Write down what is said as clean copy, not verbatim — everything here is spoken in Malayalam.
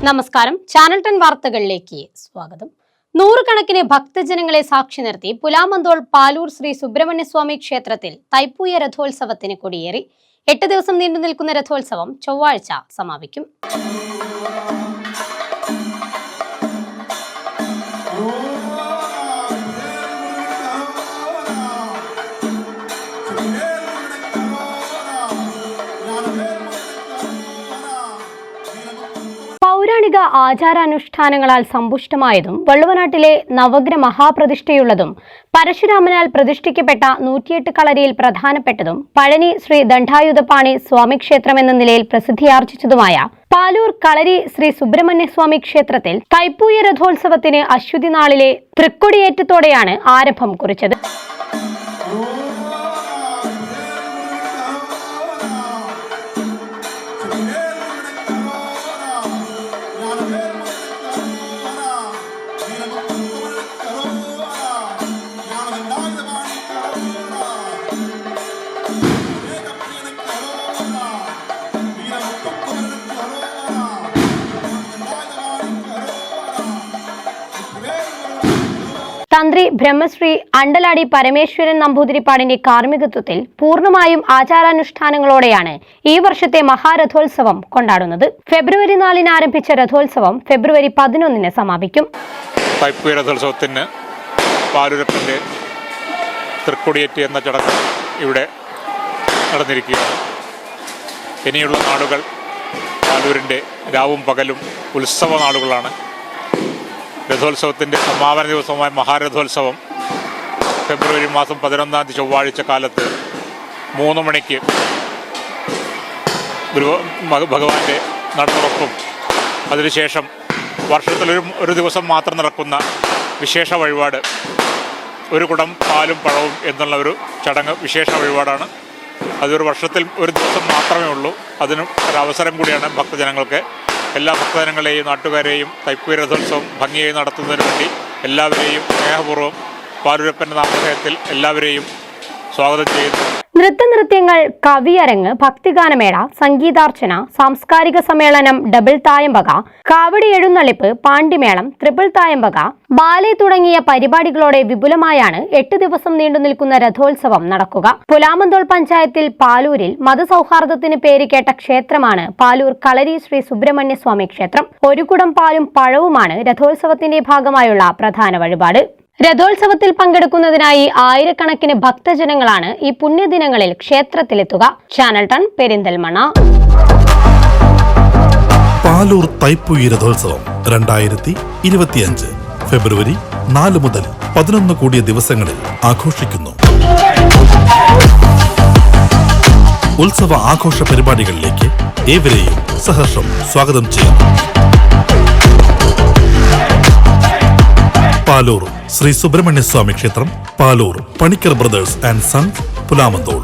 നമസ്കാരം. ചാനൽ 10 വാർത്തകളിലേക്ക് സ്വാഗതം. നൂറുകണക്കിന് ഭക്തജനങ്ങളെ സാക്ഷി നിർത്തി പുലാമന്തോൾ പാലൂർ ശ്രീ സുബ്രഹ്മണ്യസ്വാമി ക്ഷേത്രത്തിൽ തൈപ്പൂയ രഥോത്സവത്തിന് കൊടിയേറി. 8 ദിവസം നീണ്ടു നിൽക്കുന്ന രഥോത്സവം ചൊവ്വാഴ്ച സമാപിക്കും. പൗരാണിക ആചാരാനുഷ്ഠാനങ്ങളാൽ സമ്പുഷ്ടമായതും വള്ളുവനാട്ടിലെ നവഗ്ര മഹാപ്രതിഷ്ഠയുള്ളതും പരശുരാമനാൽ പ്രതിഷ്ഠിക്കപ്പെട്ട 108 കളരിയിൽ പ്രധാനപ്പെട്ടതും പഴനി ശ്രീ ദണ്ഡായുധപാണി സ്വാമി ക്ഷേത്രം എന്ന നിലയിൽ പ്രസിദ്ധിയാർജിച്ചതുമായ പാലൂർ കളരി ശ്രീ സുബ്രഹ്മണ്യസ്വാമി ക്ഷേത്രത്തിൽ തൈപ്പൂയ രഥോത്സവത്തിന് അശ്വതി നാളിലെ തൃക്കൊടിയേറ്റത്തോടെയാണ് ആരംഭം കുറിച്ചത്. തന്ത്രി ബ്രഹ്മശ്രീ അണ്ടലാടി പരമേശ്വരൻ നമ്പൂതിരിപ്പാടിന്റെ കാർമ്മികത്വത്തിൽ പൂർണ്ണമായും ആചാരാനുഷ്ഠാനങ്ങളോടെയാണ് ഈ വർഷത്തെ മഹാരഥോത്സവം കൊണ്ടാടുന്നത്. ഫെബ്രുവരി 4 ആരംഭിച്ച രഥോത്സവം ഫെബ്രുവരി 11 സമാപിക്കും. തൈപ്പൂയ രഥോത്സവത്തിന് പാലൂരപ്പന്റെ തൃക്കൊടിയേറ്റ് എന്ന ചടങ്ങ് ഇവിടെ നടന്നിരിക്കുകയാണ്. ഇനിയുള്ള നാളുകൾ പാലൂരിന്റെ രാവും പകലും ഉത്സവ നാളുകളാണ്. രഥോത്സവത്തിൻ്റെ സമാപന ദിവസമായ മഹാരഥോത്സവം ഫെബ്രുവരി മാസം 11 ചൊവ്വാഴ്ച കാലത്ത് 3 മണിക്ക് ഭഗവാന്റെ നടന്നുറപ്പും അതിനുശേഷം വർഷത്തിലൊരു ദിവസം മാത്രം നടക്കുന്ന വിശേഷ വഴിപാട് ഒരു കുടം പാലും പഴവും എന്നുള്ള ഒരു ചടങ്ങ് വിശേഷ വഴിപാടാണ്. അതൊരു വർഷത്തിൽ ഒരു ദിവസം മാത്രമേ ഉള്ളൂ. അതിനും ഒരവസരം കൂടിയാണ് ഭക്തജനങ്ങൾക്ക്. എല്ലാ ഭക്തജനങ്ങളെയും നാട്ടുകാരെയും തൈപ്പൂയ രഥോത്സവം ഭംഗിയായി നടത്തുന്നതിന് വേണ്ടി എല്ലാവരെയും സ്നേഹപൂർവ്വം പാലൂരപ്പൻ്റെ നാമധേയത്തിൽ എല്ലാവരെയും സ്വാഗതം ചെയ്യുന്നു. നൃത്തനൃത്യങ്ങൾ, കവിയരങ്ങ്, ഭക്തിഗാനമേള, സംഗീതാർച്ചന, സാംസ്കാരിക സമ്മേളനം, ഡബിൾ തായമ്പക, കാവടി എഴുന്നള്ളിപ്പ്, പാണ്ടിമേളം, ട്രിപ്പിൾ തായമ്പക, ബാലെ തുടങ്ങിയ പരിപാടികളോടെ വിപുലമായാണ് 8 ദിവസം നീണ്ടു നിൽക്കുന്ന രഥോത്സവം നടക്കുക. പുലാമന്തോൾ പഞ്ചായത്തിൽ പാലൂരിൽ മതസൗഹാർദ്ദത്തിന് പേര് കേട്ട ക്ഷേത്രമാണ് പാലൂർ കളരി ശ്രീ സുബ്രഹ്മണ്യസ്വാമി ക്ഷേത്രം. ഒരു കുടം പാലും പഴവുമാണ് രഥോത്സവത്തിന്റെ ഭാഗമായുള്ള പ്രധാന വഴിപാട്. രഥോത്സവത്തിൽ പങ്കെടുക്കുന്നതിനായി ആയിരക്കണക്കിന് ഭക്തജനങ്ങളാണ് ഈ പുണ്യദിനങ്ങളിൽ ക്ഷേത്രത്തിലെത്തുക. ചാനൽ 10 പെരിന്തൽമണ്ണ. പാലൂർ തൈപ്പൂയ രഥോത്സവം 2025 ഫെബ്രുവരി 4 മുതൽ 11 കൂടിയ ദിവസങ്ങളിൽ ആഘോഷിക്കുന്നു. ഉത്സവ ആഘോഷ പരിപാടികളിലേക്ക് ഏവരെയും സഹർഷം സ്വാഗതം ചെയ്യുന്നു. പാലൂർ ശ്രീ സുബ്രഹ്മണ്യസ്വാമി ക്ഷേത്രം, Paloor Panicker brothers and sons, Pulamanthole.